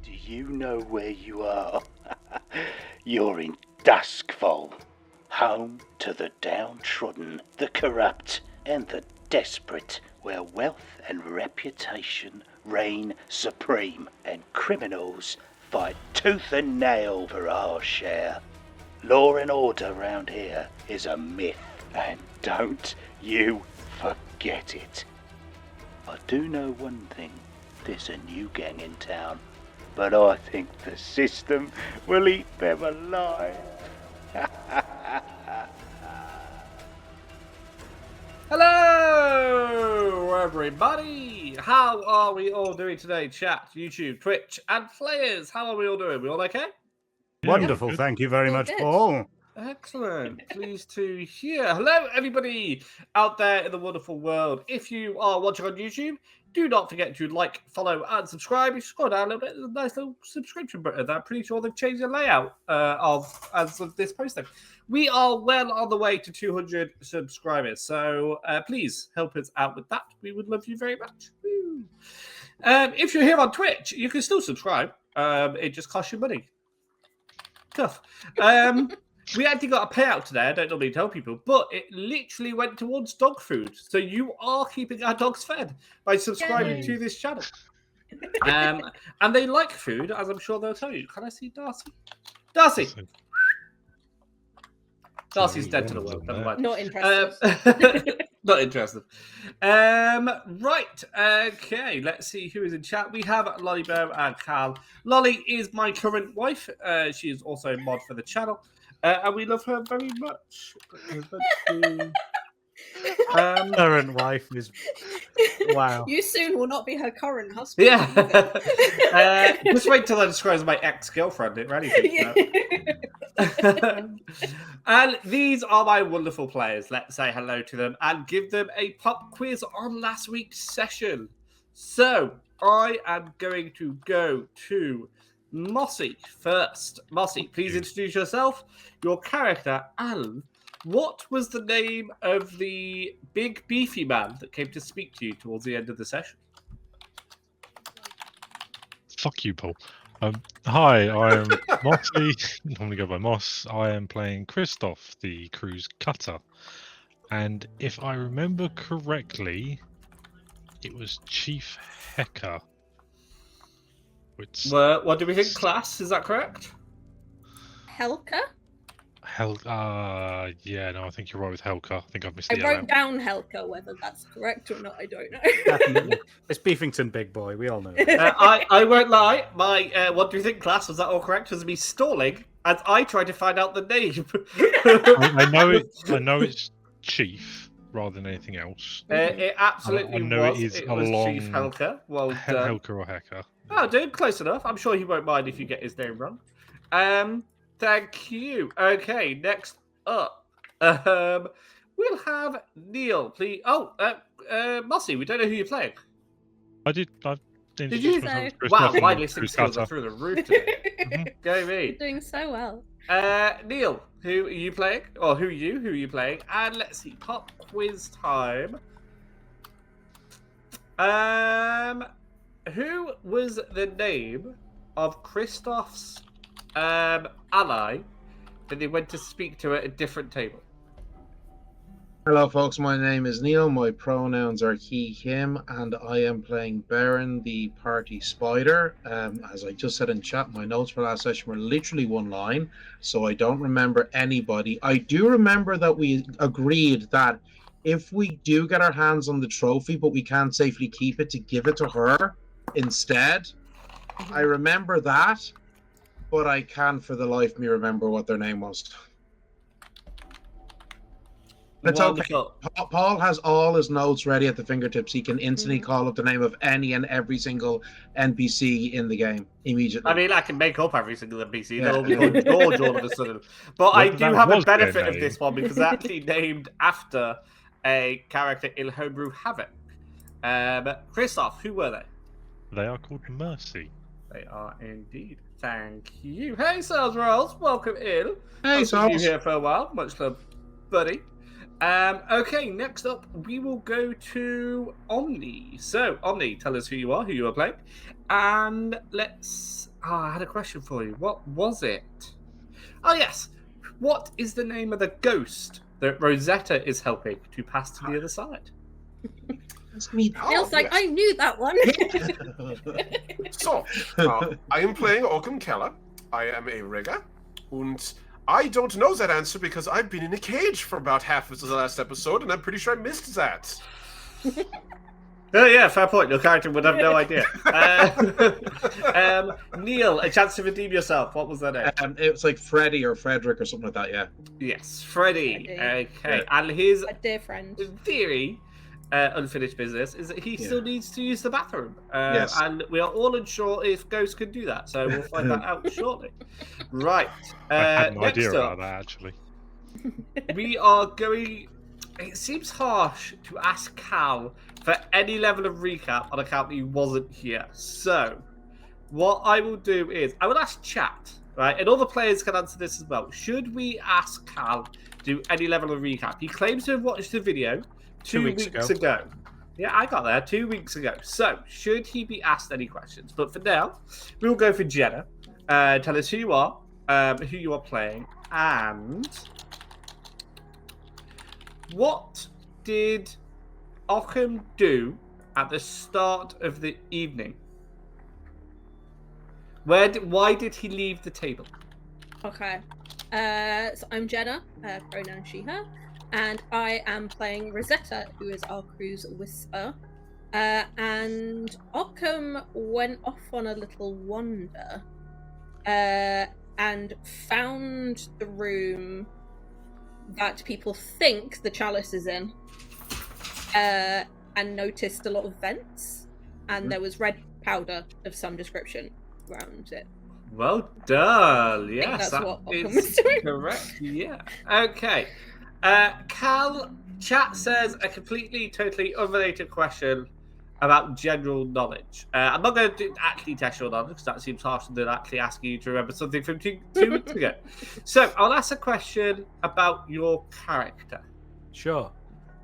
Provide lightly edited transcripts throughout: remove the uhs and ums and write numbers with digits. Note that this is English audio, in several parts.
Do you know where you are? You're in Duskfall, home to the downtrodden, the corrupt, and the desperate, where wealth and reputation reign supreme, and criminals fight tooth and nail for our share. Law and order round here is a myth, and don't you forget it. I do know one thing, there's a new gang in town, but I think the system will eat them alive. Hello, everybody! How are we all doing today? Chat, YouTube, Twitch, and players, how are we all doing? We all okay? Wonderful, thank you very much, Paul. Excellent. Pleased to hear. Hello, everybody out there in the wonderful world. If you are watching on YouTube, do not forget to like, follow, and subscribe. If you scroll down a little bit, there's a nice little subscription button there. I'm pretty sure they've changed the layout as of this posting. We are well on the way to 200 subscribers, so please help us out with that. We would love you very much. Woo. If you're here on Twitch, you can still subscribe. It just costs you money. Tough. We actually got a payout today. I don't normally tell people, but it literally went towards dog food. So you are keeping our dogs fed by subscribing to this channel. And they like food, as I'm sure they'll tell you. Can I see Darcy? Darcy! Darcy's dead to the world. Never mind. Not interested. Not interested. Right. Okay. Let's see who is in chat. We have Lolly Bear and Cal. Lolly is my current wife. She is also a mod for the channel. And we love her very much. Current wife is wow. You soon will not be her current husband. Yeah. Just wait till I describe my ex-girlfriend. It really And these are my wonderful players. Let's say hello to them and give them a pop quiz on last week's session. So I am going to go to Mossy first. Mossy, please introduce yourself, your character, and what was the name of the big beefy man that came to speak to you towards the end of the session? Fuck you, Paul. Hi, I'm Mossy. Normally go by Moss. I am playing Christoph, the cruise cutter. And if I remember correctly, it was Chief Hecker. What do we think, class? Is that correct? Helka? Yeah, no, I think you're right with Helka. I think I've missed I the wrote down Helka, whether that's correct or not, I don't know. Definitely. It's Beefington, big boy. We all know. I won't lie. My what do you think, class? Was that all correct? Was me stalling as I tried to find out the name? I know it's Chief rather than anything else. It absolutely I know was. it is It a was long Chief Helka. Well done. Helka or Hecker. Oh, dude, close enough. I'm sure he won't mind if you get his name wrong. Thank you. Okay, next up, we'll have Neil, please. Oh, Mossy, we don't know who you're playing. Did you? Wow, my listening skills are through the roof today. Go me. You're doing so well. Neil, who are you playing? Or who are you playing? And let's see, pop quiz time. Who was the name of Christoph's ally that they went to speak to at a different table? Hello folks, my name is Neil, my pronouns are he, him, and I am playing Baron, the party spider. As I just said in chat, my notes for last session were literally one line, so I don't remember anybody. I do remember that we agreed that if we do get our hands on the trophy, but we can't safely keep it, to give it to her instead. I remember that, but I can't for the life of me remember what their name was. It's okay. Paul has all his notes ready at the fingertips. He can instantly call up the name of any and every single NPC in the game immediately. I mean, I can make up every single NPC. They'll be on George all of a sudden. But I do have a benefit of this one because it's actually named after a character in Homebrew Havoc. Christoph, who were they? They are called Mercy. They are indeed. Thank you. Hey, Scoundrels, welcome in. Hey, I've been here for a while. Much love, buddy. Okay, next up, we will go to Omni. So, Omni, tell us who you are playing. And let's... I had a question for you. What was it? Oh, yes. What is the name of the ghost that Rosetta is helping to pass to the other side? That's me. Feels like I knew that one. So, I am playing Occam Keller. I am a rigger. And I don't know that answer because I've been in a cage for about half of the last episode, and I'm pretty sure I missed that. Oh, yeah, fair point. Your character would have no idea. Neil, a chance to redeem yourself. What was that name? It was like Freddie or Frederick or something like that, yeah. Yes, Freddie. Freddie. Okay, and his A dear friend. theory, unfinished business, is that he still needs to use the bathroom. Yes. And we are all unsure if ghosts can do that, so we'll find that out shortly. Right. I had no next idea up, about that, actually. we are going... It seems harsh to ask Cal for any level of recap on account that he wasn't here. So, what I will do is, I will ask chat, right? And all the players can answer this as well. Should we ask Cal to do any level of recap? He claims to have watched the video 2 weeks ago. Yeah, I got there 2 weeks ago. So, should he be asked any questions? But for now, we'll go for Jenna. Tell us who you are playing, and... What did Occam do at the start of the evening? Why did he leave the table? Okay. So I'm Jenna, pronoun she, her, and I am playing Rosetta, who is our crew's whisper. And Occam went off on a little wander and found the room that people think the Chalice is in, and noticed a lot of vents, and there was red powder of some description around it. Well done. Yes, Yes, that's what that Occam is was doing. correct. Yeah. Okay. Cal, chat says a completely, totally unrelated question about general knowledge. I'm not going to actually test your knowledge because that seems harsher than actually asking you to remember something from two weeks ago. So I'll ask a question about your character. Sure.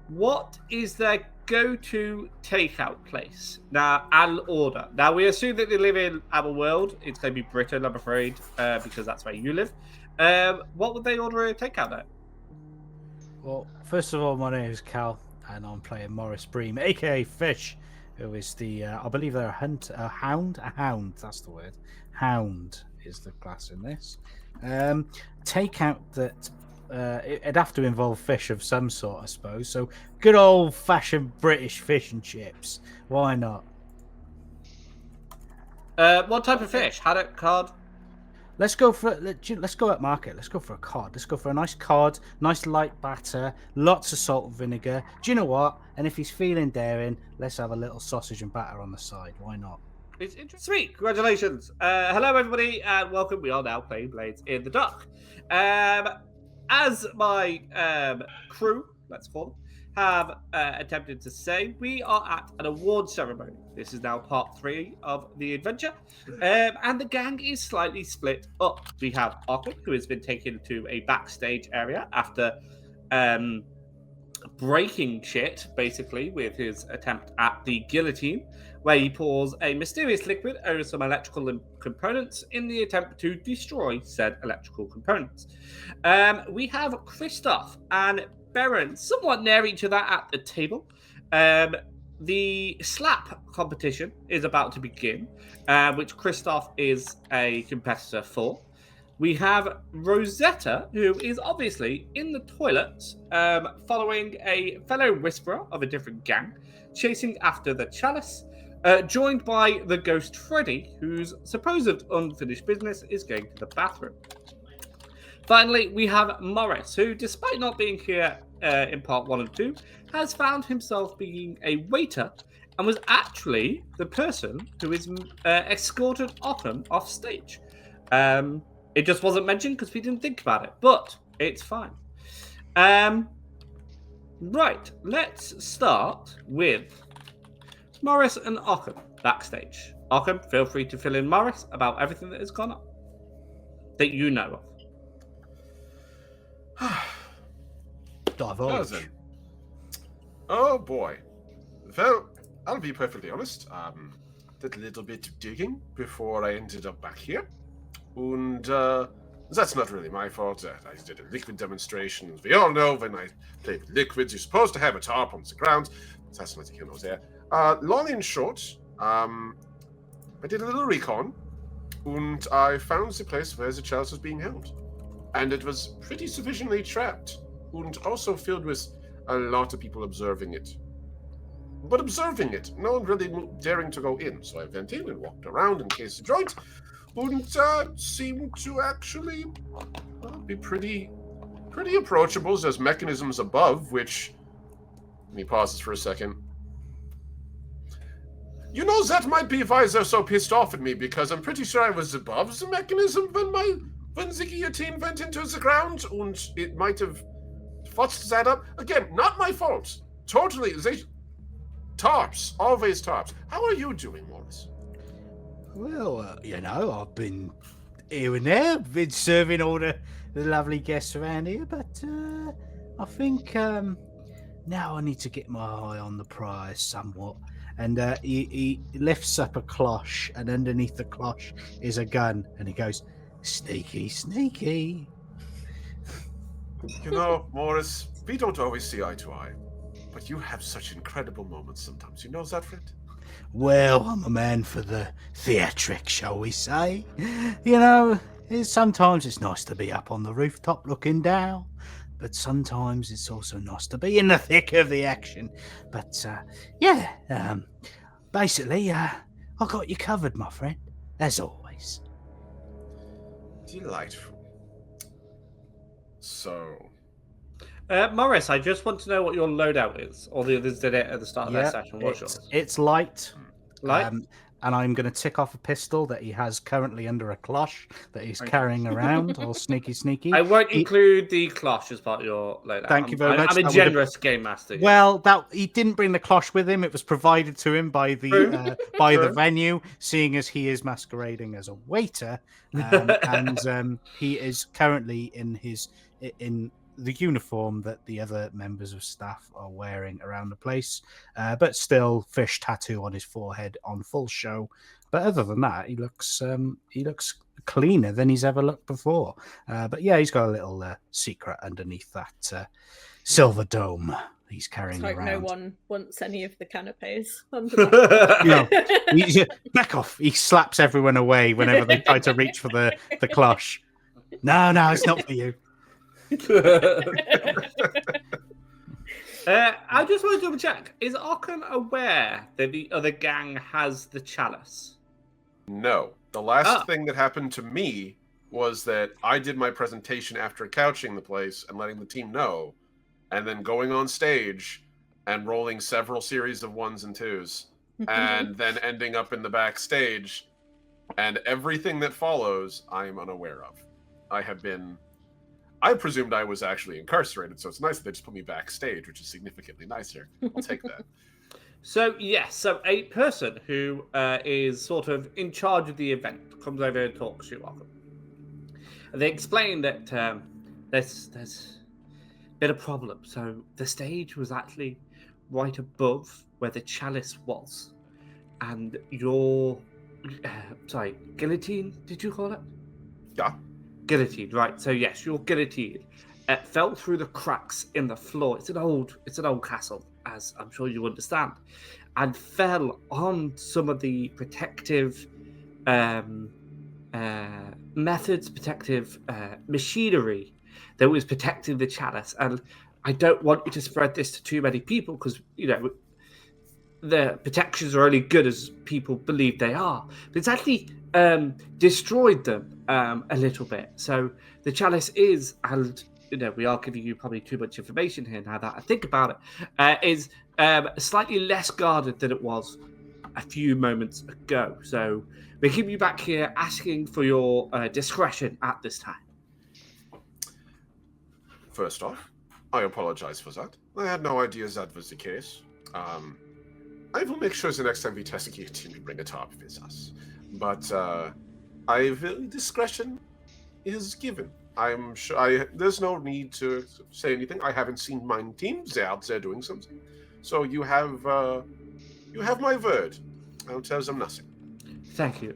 What is their go-to takeout place? Now, and order. Now, we assume that they live in our world. It's going to be Britain, I'm afraid, because that's where you live. What would they order a takeout at? Well, first of all, my name is Cal, and I'm playing Morris Bream, aka Fish, who is the, I believe they're a hound, that's the word. Hound is the class in this. Takeout that, it'd have to involve fish of some sort, I suppose. So, good old-fashioned British fish and chips. Why not? What type of fish? Haddock, cod? Let's go at market. Let's go for a cod. Let's go for a nice cod, nice light batter, lots of salt and vinegar. Do you know what? And if he's feeling daring, let's have a little sausage and batter on the side. Why not? It's interesting. Sweet, congratulations. Hello, everybody, and welcome. We are now playing Blades in the Dark. As my crew, let's call them, have attempted to say, we are at an award ceremony. This is now part 3 of the adventure, and the gang is slightly split up. We have Occam, who has been taken to a backstage area after breaking shit, basically, with his attempt at the guillotine, where he pours a mysterious liquid over some electrical components in the attempt to destroy said electrical components. We have Christoph and Baron somewhat near each other at the table. The slap competition is about to begin, which Christoph is a competitor for. We have Rosetta, who is obviously in the toilets, following a fellow whisperer of a different gang, chasing after the Chalice, joined by the ghost Freddy, whose supposed unfinished business is going to the bathroom. Finally, we have Morris, who, despite not being here in part 1 and 2, has found himself being a waiter and was actually the person who is escorted Occam off stage. It just wasn't mentioned because we didn't think about it, but it's fine. Right, let's start with Morris and Occam backstage. Occam, feel free to fill in Morris about everything that has gone on that you know of. Divulge. Dozen. Oh boy. Well, I'll be perfectly honest. Did a little bit of digging before I ended up back here. And that's not really my fault. I did a liquid demonstration. As we all know, when I play with liquids, you're supposed to have a tarp on the ground. That's not the there. Long and short, I did a little recon, and I found the place where the Chalice was being held. And it was pretty sufficiently trapped, and also filled with a lot of people observing it. But observing it, no one really daring to go in. So I went in and walked around in case of joint, and seemed to actually be pretty approachable. There's mechanisms above, which... And he pauses for a second. You know, that might be why they're so pissed off at me, because I'm pretty sure I was above the mechanism when the guillotine went into the ground, and it might have fucked that up. Again, not my fault. Totally. Tarps. Always tarps. How are you doing, Morris? Well, I've been here and there, been serving all the lovely guests around here, but I think now I need to get my eye on the prize somewhat. And he lifts up a cloche, and underneath the cloche is a gun, and he goes, "Sneaky, sneaky." You know, Morris, we don't always see eye to eye, but you have such incredible moments sometimes. You know that, friend? Well, I'm a man for the theatric, shall we say. Sometimes it's nice to be up on the rooftop looking down, but sometimes it's also nice to be in the thick of the action. But, basically, I got you covered, my friend, as always. Delightful. So... Morris, I just want to know what your loadout is. Or the others did it at the start of their session. What's yours? It's light. Light? And I'm going to tick off a pistol that he has currently under a cloche that he's carrying around, all sneaky. I won't include the cloche as part of your loadout. Thank you very much. I'm a generous game master. Well, he didn't bring the cloche with him. It was provided to him by the the venue, seeing as he is masquerading as a waiter, and he is currently in the uniform that the other members of staff are wearing around the place, but still fish tattoo on his forehead on full show. But other than that, he looks cleaner than he's ever looked before. But yeah, he's got a little secret underneath that silver dome he's carrying around. No one wants any of the canapes under that. Back off. He slaps everyone away whenever they try to reach for the cloche. No, it's not for you. I just want to double check. Is Arkham aware that the other gang has the Chalice? No. The last thing that happened to me was that I did my presentation after couching the place and letting the team know, and then going on stage and rolling several series of 1s and 2s, and then ending up in the backstage, and everything that follows, I am unaware of. I presumed I was actually incarcerated, so it's nice that they just put me backstage, which is significantly nicer. I'll take that. So a person who is sort of in charge of the event comes over and talks to you, Arkham. And they explain that there's been a problem. So the stage was actually right above where the Chalice was. And your... guillotine, did you call it? Yeah. Guillotine, right. So yes, your guillotine fell through the cracks in the floor. It's an old castle, as I'm sure you understand, and fell on some of the protective methods, protective machinery that was protecting the Chalice. And I don't want you to spread this to too many people because, the protections are only good as people believe they are. But it's actually destroyed them a little bit. So the Chalice is, and we are giving you probably too much information here now that I think about it, is slightly less guarded than it was a few moments ago. So we're keeping you back here asking for your discretion at this time. First off, I apologize for that. I had no idea that was the case. I will make sure the next time we test a guillotine, we bring a tarp with us. But discretion is given. I'm sure there's no need to say anything. I haven't seen my teams. They're out there doing something. So you have my word. I'll tell them nothing. Thank you.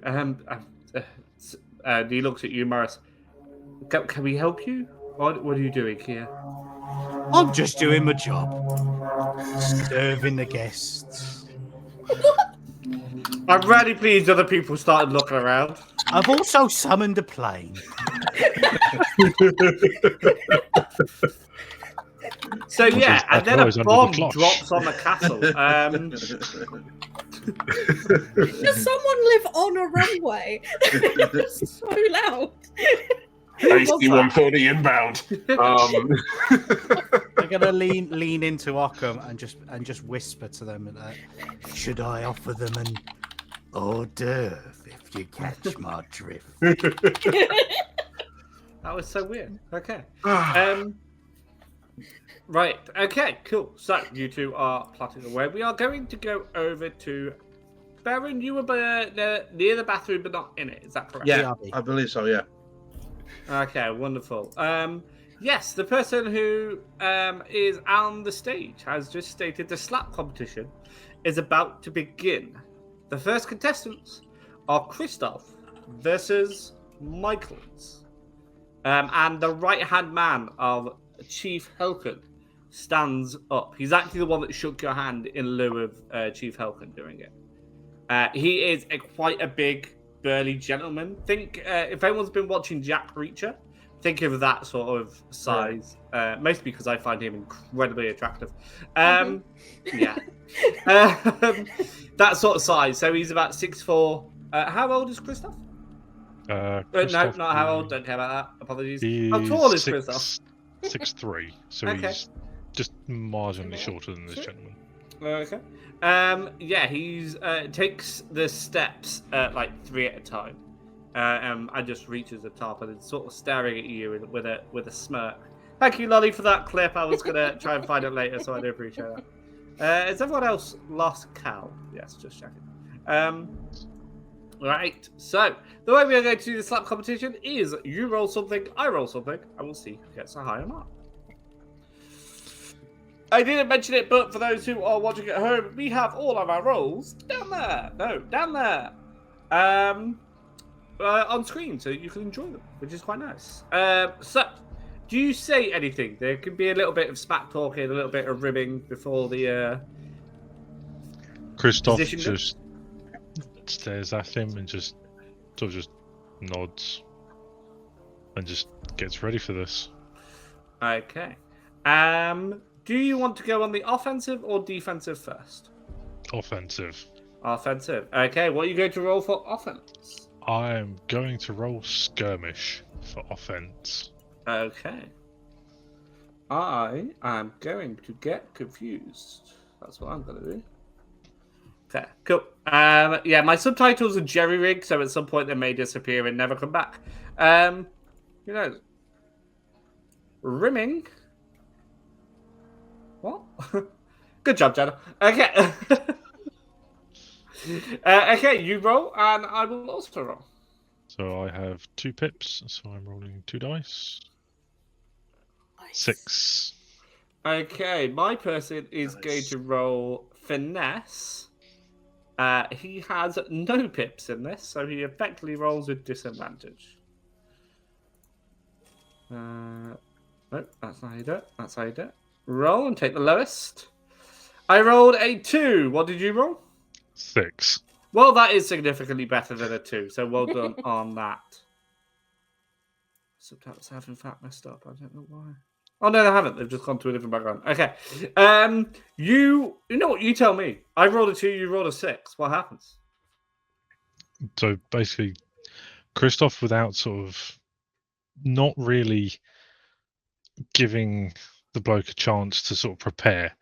He looks at you, Morris. Can we help you? What are you doing here? I'm just doing my job. Serving the guests. I'm really pleased other people started looking around. I've also summoned a plane. So yeah, and then a under the bomb cloche. drops on the castle. Does someone live on a runway? It's so loud. AC-130 inbound. They're gonna lean into Occam and just whisper to them, should I offer them an hors d'oeuvre if you catch my drift? That was so weird. Okay. Right. Okay. Cool. So you two are plotting away. We are going to go over to Baron. You were near the bathroom, but not in it. Is that correct? Yeah, I believe so. Yeah. Okay. Wonderful. Yes, the person who is on the stage has just stated the slap competition is about to begin. The first contestants are Christoph versus Michaels. And the right-hand man of Chief Helkin stands up. He's actually the one that shook your hand in lieu of Chief Helkin doing it. He is quite a big, burly gentleman. Think, if anyone's been watching Jack Reacher, think of that sort of size. Mostly because I find him incredibly attractive. Yeah. That sort of size. So he's about 6'4". How old is Christoph? No, not how old. Don't care about that. Apologies. How tall is Christoph? 6'3", so Okay. he's just marginally shorter than this gentleman. Okay. Yeah, he's takes the steps like 3 at a time, and just reaches the top and is sort of staring at you with a smirk. Thank you, Lolly, for that clip. I was gonna try and find it later, so I do appreciate that. Has everyone else lost Cal? Yes, just checking. Right, so the way we are going to do the slap competition is you roll something, I roll something, and we'll see who gets a higher mark. I didn't mention it, but for those who are watching at home, we have all of our rolls down there. No, down there. On screen, so you can enjoy them, which is quite nice. So, do you say anything? There could be a little bit of smack talking, a little bit of ribbing before the Christoph position just stares at him and just sort of just nods and just gets ready for this. Okay. Do you want to go on the offensive or defensive first? Offensive. Offensive. Okay, what are you going to roll for offense? I'm going to roll skirmish for offense. Okay. I am going to get confused. That's what I'm going to do. Okay, cool. Yeah, my subtitles are jerry-rigged, so at some point they may disappear and never come back. Who knows? Rimming. What? Good job, Jenna. Okay. Okay, you roll, and I will also roll. So I have 2 pips, so I'm rolling 2 dice. Nice. 6. Okay, my person is going to roll finesse. He has no pips in this, so he effectively rolls with disadvantage. Nope, that's not how you do it. That's how you do it. Roll and take the lowest. I rolled a 2. What did you roll? 6. Well, that is significantly better than a 2, so well done on that. Subtitles have in fact messed up. I don't know why. Oh no, they haven't. They've just gone to a different background. Okay. You know what? You tell me. I rolled a 2. You rolled a 6. What happens? So basically, Christoph, without sort of not really giving the bloke a chance to sort of prepare,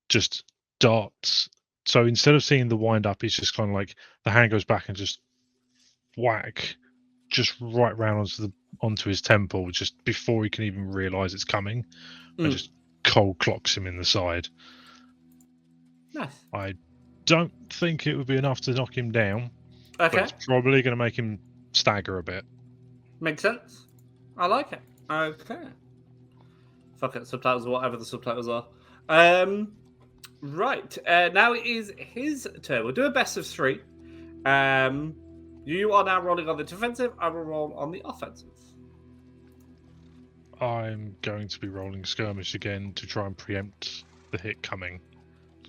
just darts. So instead of seeing the wind up, he's just kind of like the hand goes back and just whack, just right round onto his temple, just before he can even realise it's coming, and just cold clocks him in the side. Nice. I don't think it would be enough to knock him down, Okay. but it's probably going to make him stagger a bit. Makes sense. I like it. Okay. Fuck it, subtitles, whatever the subtitles are. Right. Now it is his turn. We'll do a best of 3. You are now rolling on the defensive. I will roll on the offensive. I'm going to be rolling skirmish again to try and preempt the hit coming.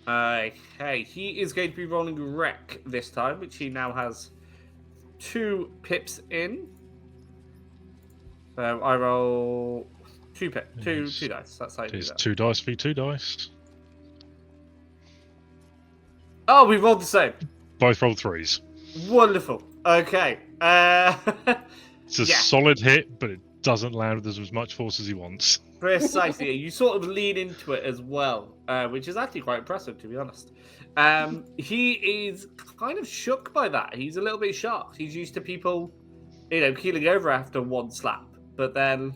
Okay. He is going to be rolling wreck this time, which he now has 2 pips in. So I roll 2 dice. That's how you do It's that. 2 dice v 2 dice. Oh, we rolled the same. Both roll 3s. Wonderful. Okay. It's a Yeah. solid hit, but it doesn't land with as much force as he wants. Precisely. You sort of lean into it as well, which is actually quite impressive, to be honest. He is kind of shook by that. He's a little bit shocked. He's used to people, keeling over after one slap, but then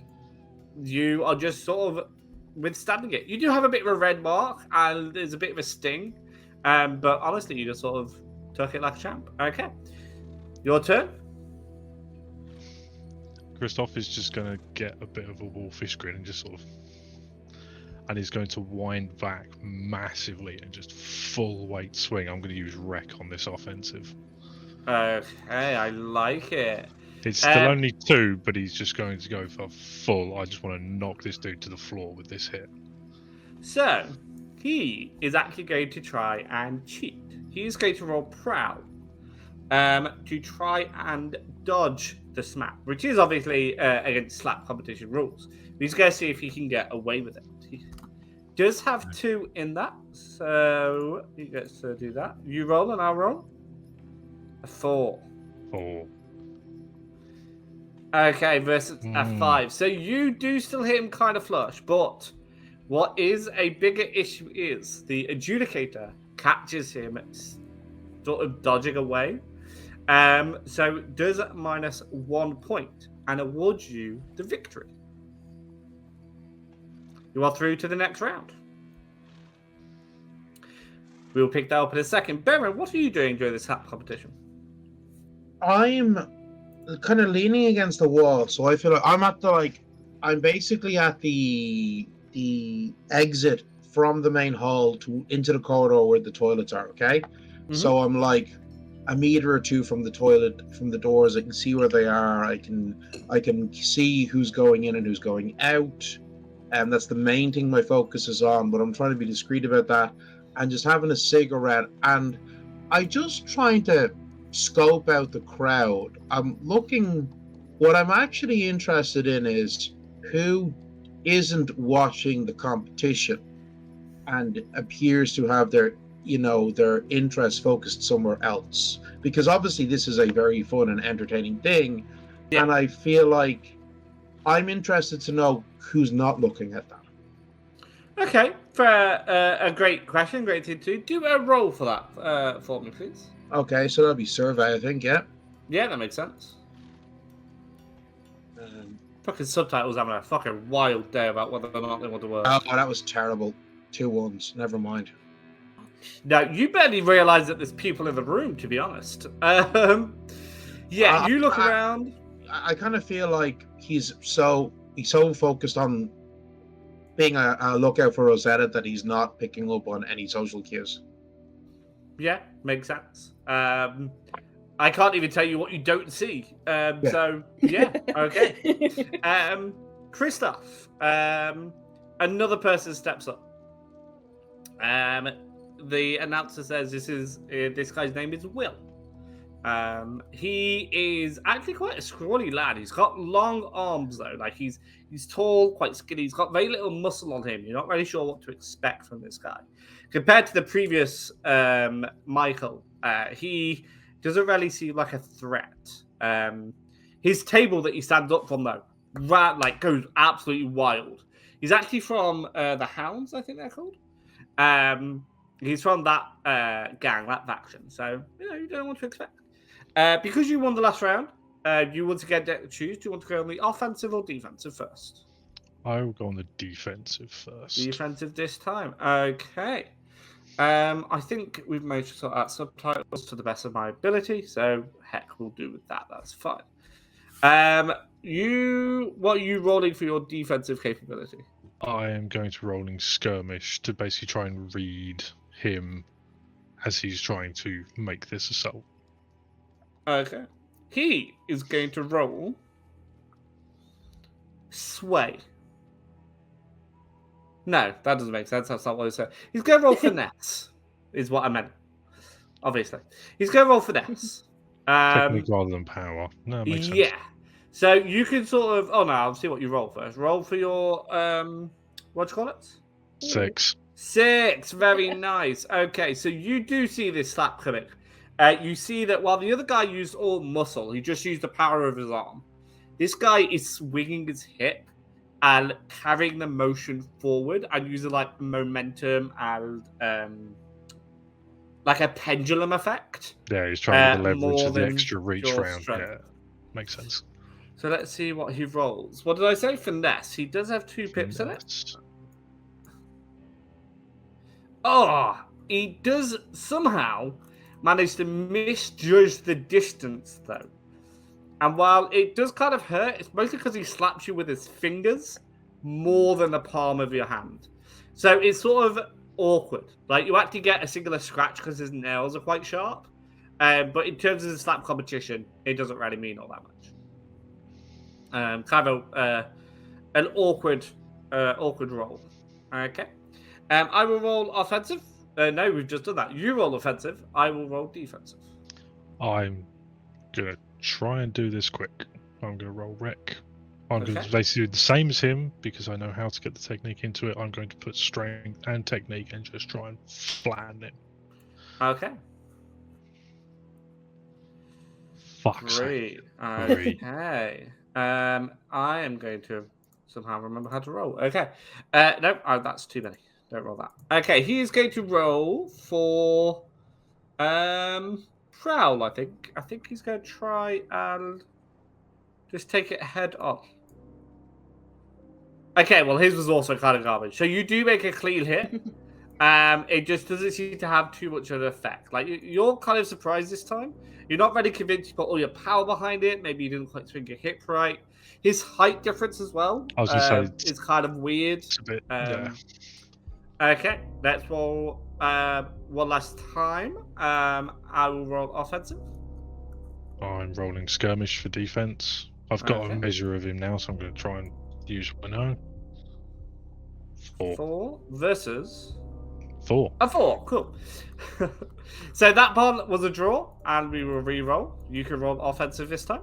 you are just sort of withstanding it. You do have a bit of a red mark, and there's a bit of a sting, but honestly, you just sort of took it like a champ. Okay. Your turn. Christoph is just going to get a bit of a wolfish grin and just and he's going to wind back massively and just full weight swing. I'm going to use wreck on this offensive. Okay, I like it. It's still only 2, but he's just going to go for full. I just want to knock this dude to the floor with this hit. So, he is actually going to try and cheat. He is going to roll prowl to try and dodge the slap, which is obviously against slap competition rules. He's going to see if he can get away with it. He does have 2 in that, so he gets to do that. You roll and I'll roll. A 4. 4. Okay, versus a 5. So you do still hit him kind of flush, but what is a bigger issue is the adjudicator catches him sort of dodging away. So does minus 1 point and awards you the victory. You are through to the next round. We'll pick that up in a second. Baron, what are you doing during this hap competition? I'm kind of leaning against the wall, so I feel like I'm basically at the exit from the main hall into the corridor where the toilets are. Okay, so I'm like a meter or 2 from the toilet, from the doors. I can see where they are. I can see who's going in and who's going out, and that's the main thing my focus is on. But I'm trying to be discreet about that, and just having a cigarette, and I just trying to scope out the crowd. What I'm actually interested in is who isn't watching the competition and appears to have their interest focused somewhere else, because obviously this is a very fun and entertaining thing. Yeah. And I feel like I'm interested to know who's not looking at that. Okay, a great question, great thing to do. A roll for that for me, please. Okay, so that'll be survey, I think. Yeah, that makes sense. Fucking subtitles having a fucking wild day about whether or not they want to work. Oh, that was terrible. 2 1s. Never mind. Now, you barely realise that there's people in the room, to be honest. You look around. I kind of feel like he's so focused on being a lookout for Rosetta that he's not picking up on any social cues. Yeah, makes sense. I can't even tell you what you don't see. So, yeah, okay. Christoph, another person steps up. The announcer says this guy's name is Will. He is actually quite a scrawny lad. He's got long arms though. Like he's tall, quite skinny. He's got very little muscle on him. You're not really sure what to expect from this guy. Compared to the previous Michael, he doesn't really seem like a threat. His table that he stands up from though, goes absolutely wild. He's actually from the Hounds, I think they're called. He's from that gang, that faction. So you don't know what to expect. Because you won the last round, you once again get to choose. Do you want to go on the offensive or defensive first? I will go on the defensive first. Defensive this time. Okay. I think we've managed to sort out subtitles to the best of my ability, so heck, we'll do with that. That's fine. What are you rolling for your defensive capability? I am going to rolling skirmish to basically try and read him as he's trying to make this assault. Okay. He is going to roll sway. No, that doesn't make sense. That's not what I said. He's going to roll finesse, is what I meant. Obviously. He's going to roll finesse. Technique rather than power. No, it makes sense. Yeah. So you can sort of... Oh, no, I'll see what you roll first. Roll for your... what do you call it? 6. 6. Very nice. Okay, so you do see this slap coming. You see that while the other guy used all muscle, he just used the power of his arm. This guy is swinging his hip and carrying the motion forward and using like momentum and like a pendulum effect. Yeah, he's trying to leverage more the than extra reach your round. strength. Yeah, makes sense. So let's see what he rolls. What did I say? Finesse. He does have 2 pips in it. Finesse. Oh, he does somehow manage to misjudge the distance, though. And while it does kind of hurt, it's mostly because he slaps you with his fingers more than the palm of your hand. So it's sort of awkward. Like, you actually get a singular scratch because his nails are quite sharp. But in terms of the slap competition, it doesn't really mean all that much. Kind of an awkward roll. Okay. I will roll offensive. No, we've just done that. You roll offensive. I will roll defensive. I'm going to try and do this quick. I'm going to roll wreck. I'm going to basically do the same as him because I know how to get the technique into it. I'm going to put strength and technique and just try and flatten it. Okay. Fuck's Great. sake. Okay. I am going to somehow remember how to roll. Okay. No, that's too many. Don't roll that. Okay, he is going to roll for prowl, I think. I think he's going to try and just take it head on. Okay, well, his was also kind of garbage. So you do make a clean hit. It just doesn't seem to have too much of an effect. Like, you're kind of surprised this time. You're not really convinced you put all your power behind it. Maybe you didn't quite swing your hip right. His height difference as well I was going to say is kind of weird. it's a bit, yeah. Okay, let's roll one last time. I will roll offensive. I'm rolling skirmish for defense. I've got Okay. a measure of him now, so I'm going to try and use what I know. 4 versus 4. a 4. Cool. So that part was a draw, and we will re-roll. You can roll offensive this time.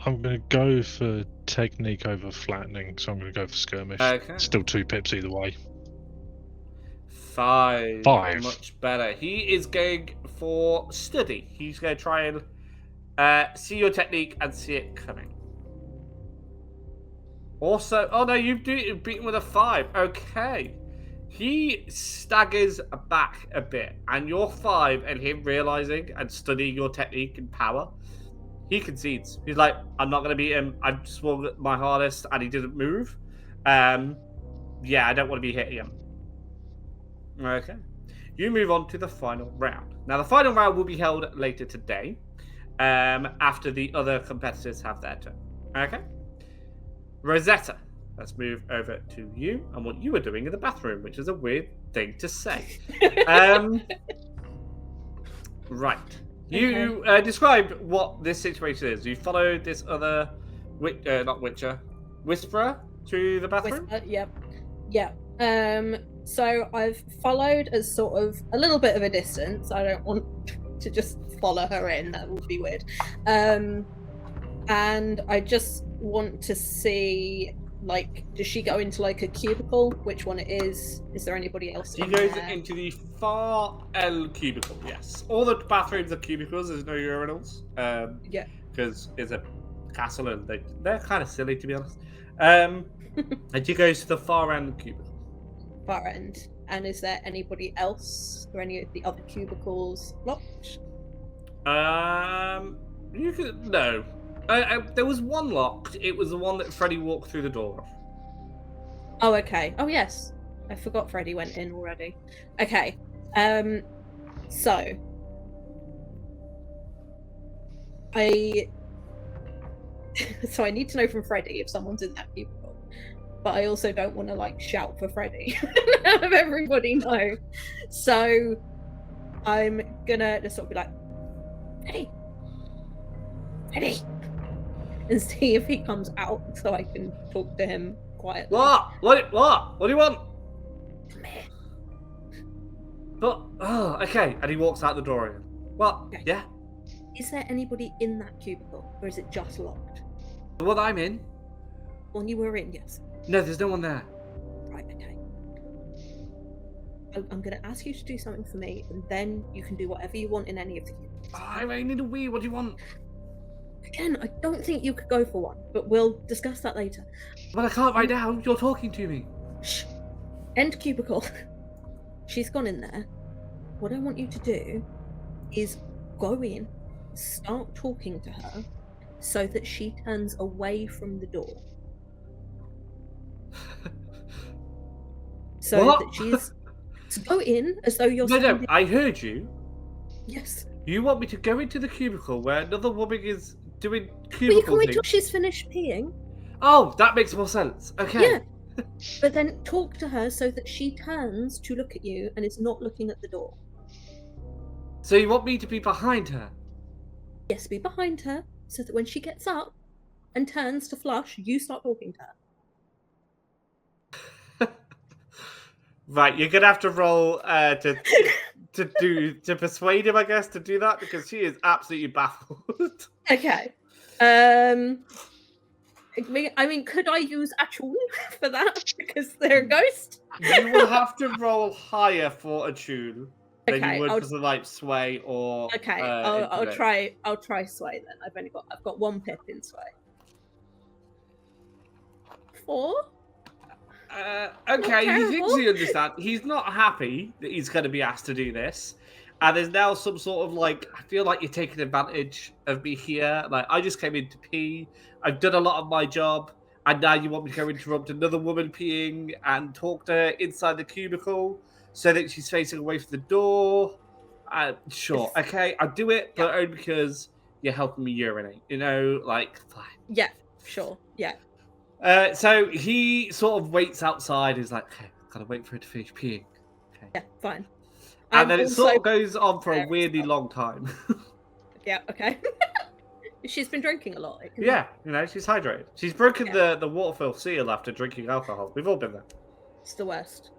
I'm going to go for technique over flattening, so I'm going to go for skirmish. Okay. Still 2 pips either way. 5. 5. Much better. He is going for study. He's going to try and see your technique and see it coming. Also, oh no, you've beaten with a 5. Okay. He staggers back a bit, and your 5 and him realizing and studying your technique and power, he concedes. He's like, I'm not going to beat him. I swung my hardest and he didn't move. Yeah, I don't want to be hitting him. Okay. You move on to the final round. Now, the final round will be held later today, after the other competitors have their turn. Okay. Rosetta, let's move over to you and what you were doing in the bathroom, which is a weird thing to say. Right. You described what this situation is. You followed this other, Whisperer to the bathroom? Yep. So I've followed as sort of a little bit of a distance. I don't want to just follow her in. That would be weird. And I just want to see, like, does she go into like a cubicle? Which one it is? Is there anybody else? She goes into the far L cubicle, yes. All the bathrooms are cubicles, there's no urinals. Yeah. Because it's a castle and they're kind of silly, to be honest. And she goes to the far end cubicle. Far end. And is there anybody else or any of the other cubicles locked? You could no. There was one locked. It was the one that Freddy walked through the door. Oh, okay. Oh, yes. I forgot Freddy went in already. Okay. So So I need to know from Freddy if someone's in that cubicle. But I also don't want to like shout for Freddy and have everybody know. So I'm gonna just sort of be like, Freddy, and see if he comes out so I can talk to him quietly. What? What do you want? Come here. But okay. And he walks out the door again. What? Okay. Yeah. Is there anybody in that cubicle, or is it just locked? The one I'm in? One you were in, yes. No, there's no one there. Right, okay. I'm going to ask you to do something for me, and then you can do whatever you want in any of the cubicles. I really need a wee. What do you want? Again, I don't think you could go for one, but we'll discuss that later. Well, I can't right now. You're talking to me. Shh. End cubicle. She's gone in there. What I want you to do is go in, start talking to her, so that she turns away from the door. So What? that she's to go in as though you're No, standing... I heard you. Yes. You want me to go into the cubicle where another woman is doing But you cubicle can wait things? till she's finished peeing. Oh, that makes more sense. Okay. Yeah. But then talk to her so that she turns to look at you and is not looking at the door. So you want me to be behind her? Yes, be behind her so that when she gets up and turns to flush, you start talking to her. Right, you're gonna have to roll to persuade him, I guess, to do that because she is absolutely baffled. Okay. I mean, could I use actual for that because they're a ghost? You will have to roll higher for a tune than Okay, you would I'll- for the like sway or. Okay, I'll intellect. try sway then. I've got one pip in sway. 4? Okay, he thinks terrible. he understands. He's not happy that he's going to be asked to do this. And there's now some sort of like, I feel like you're taking advantage of me here. Like, I just came in to pee. I've done a lot of my job. And now you want me to go interrupt another woman peeing and talk to her inside the cubicle so that she's facing away from the door. Sure, okay, I'll do it, but only because you're helping me urinate. You know, like, fine. Yeah, sure. Yeah. So he sort of waits outside. He's like, okay, gotta wait for her to finish peeing. Okay. Yeah, fine. And then it sort also- of goes on for a very weirdly slow. long time. Yeah, okay. She's been drinking a lot. Yeah, you know, she's hydrated. She's broken Yeah. the waterfall seal after drinking alcohol. We've all been there. It's the worst.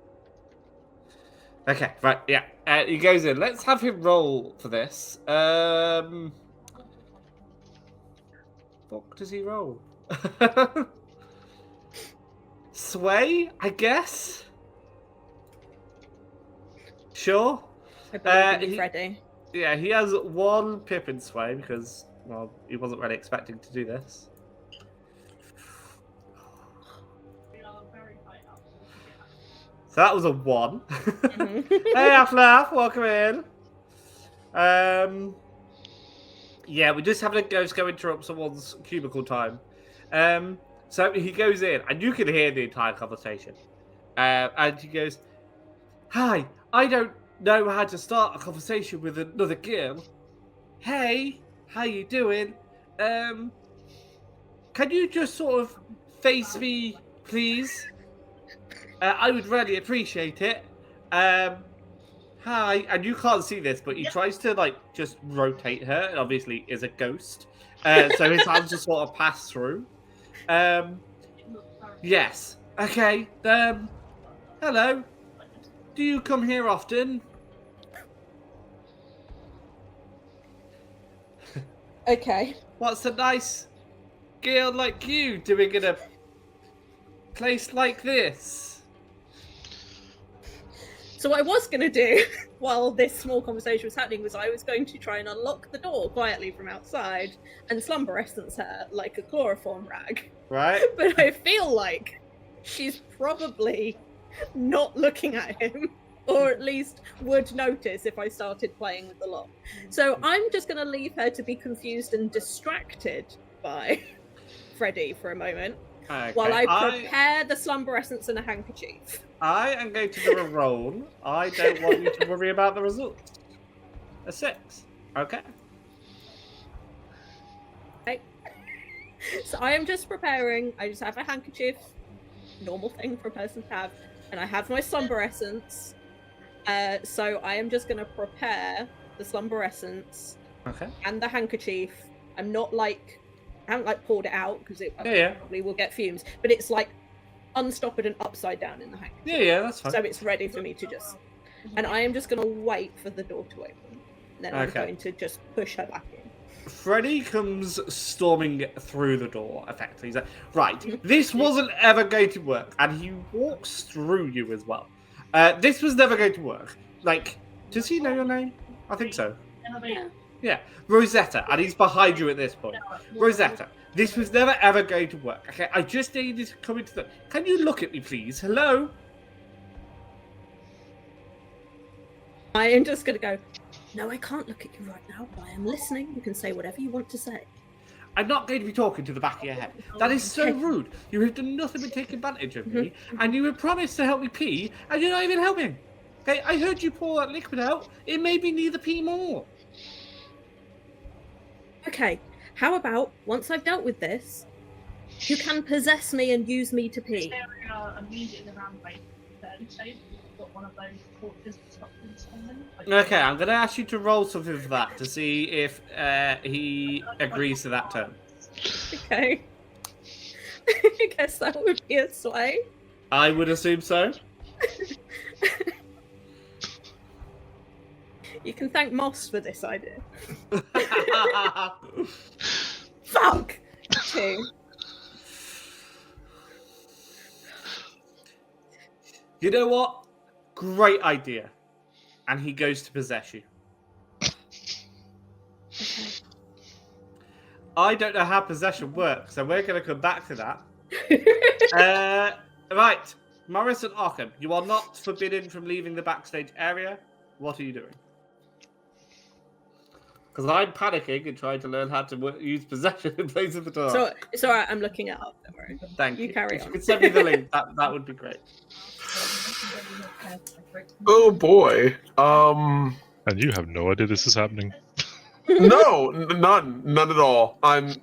Okay, right, yeah. He goes in. Let's have him roll for this. What does he roll? Sway, I guess? Sure. I believe in he- you, Freddy. Yeah, he has one pip in sway because, well, he wasn't really expecting to do this. So that was a 1. Mhm. Hey, Aflaf, welcome in. Yeah, we're just having a ghost go interrupt someone's cubicle time. So he goes in, and you can hear the entire conversation. And he goes, "Hi, I don't know how to start a conversation with another girl. Hey, how you doing? Can you just sort of face me, please? I would really appreciate it. Hi," and you can't see this, but he tries to like just rotate her, and obviously is a ghost. So his hands just sort of pass through. Yes. Okay. Hello. Do you come here often? Okay. What's a nice girl like you doing in a place like this? So what I was going to do while this small conversation was happening was I was going to try and unlock the door quietly from outside and slumber essence her like a chloroform rag. Right? But I feel like she's probably not looking at him, or at least would notice if I started playing with the lock. So I'm just going to leave her to be confused and distracted by Freddy for a moment Okay. while I prepare the slumber essence and a handkerchief. I am going to do a roll. I don't want you to worry about the results. A 6. Okay. Okay. So I am just preparing. I just have a handkerchief, normal thing for a person to have, and I have my slumber essence. So I am just going to prepare the slumber essence and the handkerchief. I haven't poured it out because it probably will get fumes, but it's like unstoppered and upside down in the handkerchief. Yeah, that's fine. So it's ready for me to just, and I am just going to wait for the door to open. And then I'm going to just push her back in. Freddy comes storming through the door, effectively. He's like, right, this wasn't ever going to work. And he walks through you as well. This was never going to work. Like, does he know your name? I think so. Yeah. Rosetta, and he's behind you at this point. Rosetta, this was never ever going to work. Okay, I just need you to come into the... Can you look at me, please? Hello? I am just going to go... No, I can't look at you right now, but I am listening. You can say whatever you want to say. I'm not going to be talking to the back of your head. That is so rude. You have done nothing but take advantage of me, and you have promised to help me pee, and you're not even helping. Okay, I heard you pour that liquid out. It made me need to pee more. Okay, how about, once I've dealt with this, you can possess me and use me to pee? Immediately around by 30 safe. Got one of those torches to stop them spawning. Okay, I'm going to ask you to roll something for that to see if he agrees to that term. Okay. I guess that would be a sway. I would assume so. You can thank Moss for this idea. Fuck! 2. You know what? Great idea. And he goes to possess you. Okay. I don't know how possession works, so we're going to come back to that. Right. Morris and Arkham, you are not forbidden from leaving the backstage area. What are you doing? Because I'm panicking and trying to learn how to use possession in place of the door. So it's alright, I'm looking it up, don't worry. Thank you. You carry If on. you could send me the link, that would be great. Oh boy. And you have no idea this is happening. No, none at all. I'm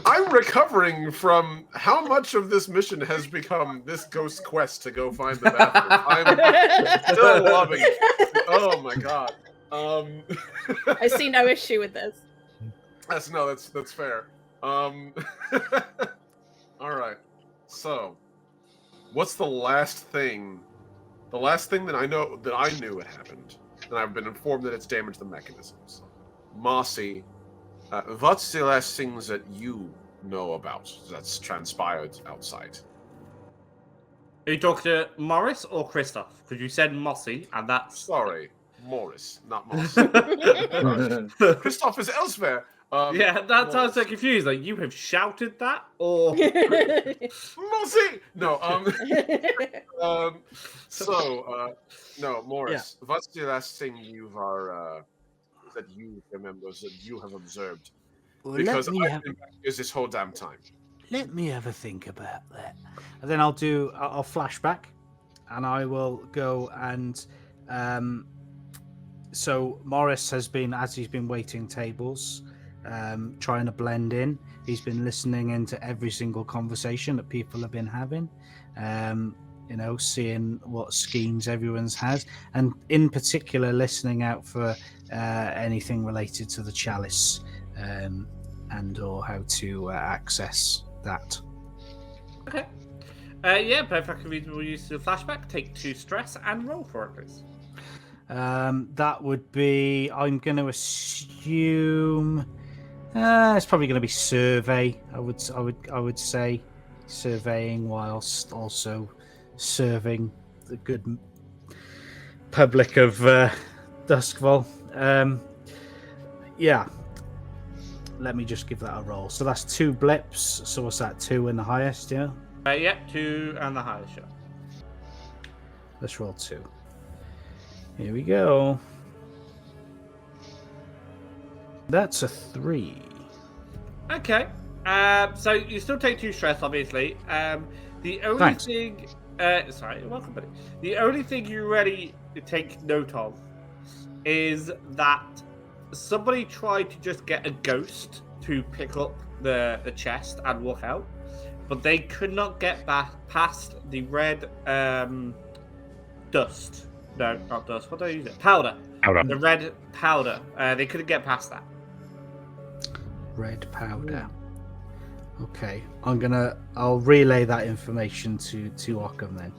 I'm recovering from how much of this mission has become this ghost quest to go find the bathroom. I'm still loving it. Oh my god. I see no issue with this. That's fair. All right. So, what's the last thing? The last thing that I knew had happened, and I've been informed that it's damaged the mechanisms. Mossy, what's the last thing that you know about that's transpired outside? Are you talking to Morris or Christoph? Because you said Mossy, and that's... Sorry, Morris, not Moss. Christoph is elsewhere. Yeah, that sounds so confused. Like, you have shouted that, or... Mossy! No, no, Morris, what's the last thing that you remember, that you have observed? Well, because I've been back here this whole damn time. Let me have a think about that. And then I'll flashback, and I will go and... so Morris has been, as he's been waiting tables... trying to blend in. He's been listening into every single conversation that people have been having, seeing what schemes everyone's has, and in particular listening out for anything related to the Chalice and or how to access that. Okay. Perfectly reasonable use of flashback. Take 2 stress and roll for it, please. That would be, I'm going to assume... it's probably going to be survey. I would say surveying whilst also serving the good public of Duskfall. Yeah. Let me just give that a roll. So that's 2 blips. So what's that? 2 in the highest, yeah? 2 and the highest, sure. Let's roll 2. Here we go. That's a 3. Okay. So you still take 2 stress, obviously. The only thing... sorry, you're welcome, buddy. The only thing you really take note of is that somebody tried to just get a ghost to pick up the chest and walk out, but they could not get back past the red dust. No, not dust. What do I use it? Powder. Powder. The red powder. They couldn't get past that. Red powder. Okay, I'll relay that information to Occam then,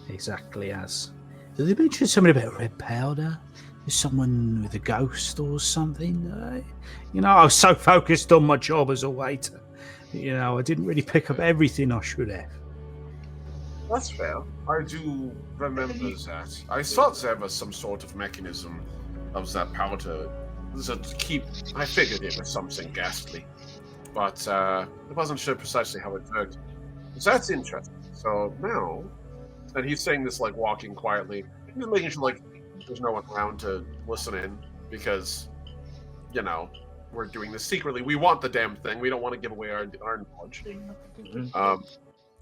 exactly as. Did they mention something about red powder? Is someone with a ghost or something? I was so focused on my job as a waiter. I didn't really pick up everything I should have. That's fair. I do remember that. I thought there was some sort of mechanism of that powder to keep. I figured it was something ghastly, but I wasn't sure precisely how it worked. That's interesting. So now, and he's saying this like walking quietly, he's making sure like there's no one around to listen in because, we're doing this secretly. We want the damn thing. We don't want to give away our knowledge.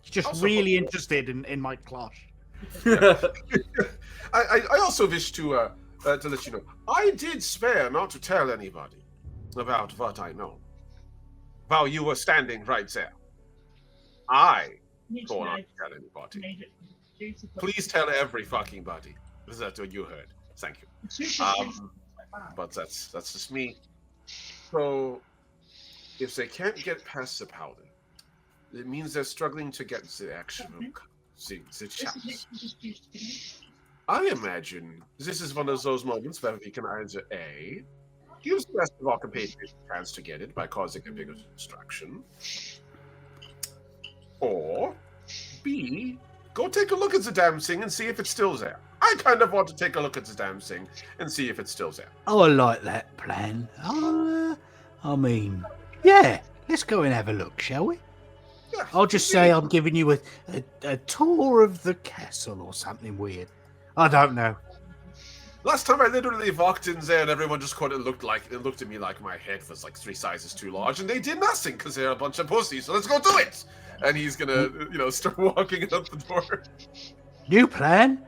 Just Also, really interested in my clash. I also wish to let you know, I did swear not to tell anybody about what I know. While you were standing right there, I swore not to tell anybody. Please tell every fucking body. Is that what you heard? Thank you. But that's just me. So, if they can't get past the powder, it means they're struggling to get the actual the chalice. I imagine this is one of those moments where we can either A, give the rest of our compatriots a chance to get it by causing a bigger distraction, or B, go take a look at the damn thing and see if it's still there. I kind of want to take a look at the damn thing and see if it's still there. Oh, I like that plan. Yeah, let's go and have a look, shall we? Yeah, I'll just say I'm giving you a tour of the castle or something weird. I don't know. Last time I literally walked in there and everyone just kind of looked at me like my head was like 3 sizes too large, and they did nothing because they're a bunch of pussies. So let's go do it. And he's gonna, start walking out the door. New plan.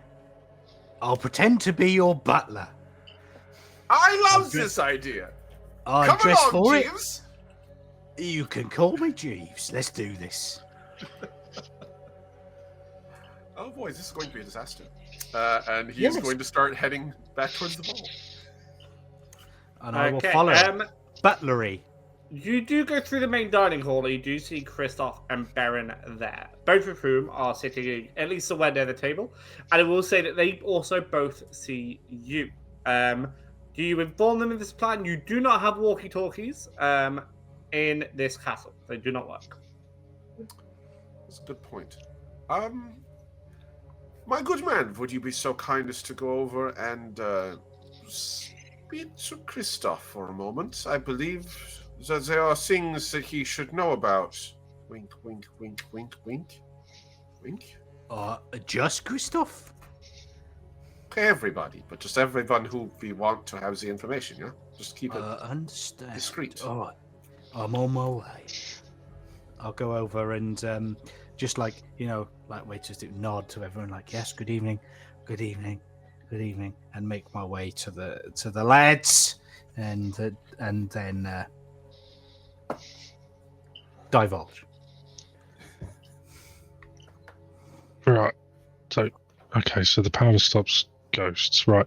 I'll pretend to be your butler. I love this idea. I'll Come dress along, for Jeeves. it. You can call me Jeeves. Let's do this. Oh boy, this is going to be a disaster. And he's going to start heading back towards the ball. And I will follow butlery. You do go through the main dining hall, and you do see Kristoff and Baron there, both of whom are sitting at least somewhere near the table. And I will say that they also both see you. Do you inform them of this plan? You do not have walkie-talkies in this castle. They do not work. That's a good point. My good man, would you be so kind as to go over and speak to Kristoff for a moment? I believe that there are things that he should know about. Wink, wink, wink, wink, wink. Wink? Just Kristoff? Everybody, but just everyone who we want to have the information, yeah? Just keep it understand. discreet. All right. I'm on my way. I'll go over and just like waiters do, nod to everyone like, yes, good evening, good evening, good evening, and make my way to the lads and then divulge. Right. So the powder stops ghosts, right?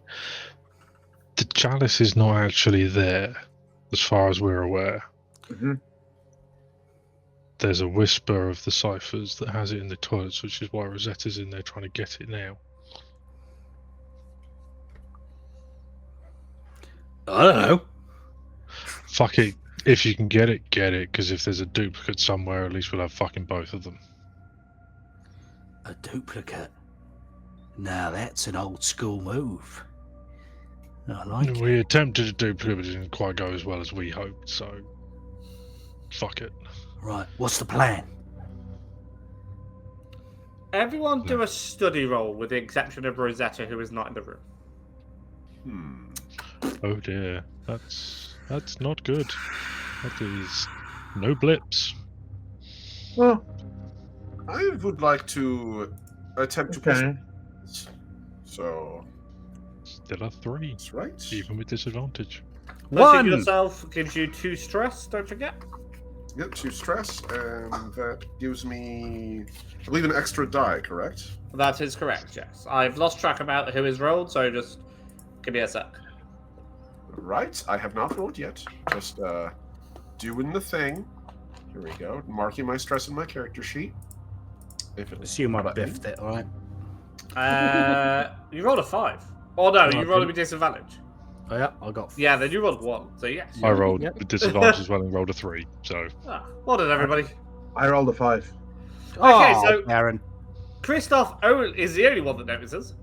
The chalice is not actually there, as far as we're aware. Mm-hmm. There's a whisper of the ciphers that has it in the toilets, which is why Rosetta's in there trying to get it now. I don't know. Fuck it. If you can get it, because if there's a duplicate somewhere, at least we'll have fucking both of them. A duplicate? Now that's an old school move. I like it. We attempted a duplicate, but it didn't quite go as well as we hoped, so fuck it. Right, what's the plan? Everyone do a study roll, with the exception of Rosetta, who is not in the room. Oh dear, that's not good. That is no blips. Well, I would like to attempt to push. So Still a 3, that's right. even with disadvantage. Punching 1. yourself gives you 2 stress, don't forget. Yep, 2 stress, and that gives me, I believe, an extra die, correct? That is correct, yes. I've lost track about who is rolled, so just give me a sec. Right, I have not rolled yet. Just doing the thing. Here we go. Marking my stress in my character sheet. If it Assume I biffed it, alright? You rolled a 5. Oh no, you I rolled it didn't. with disadvantage. Oh, yeah, I got. Yeah, then you rolled 1, so yes. I rolled Yep. with disadvantage as well and rolled a 3. So Well done, everybody. I rolled a 5. Okay, Oh, so- Aaron. Christoph is the only one that notices.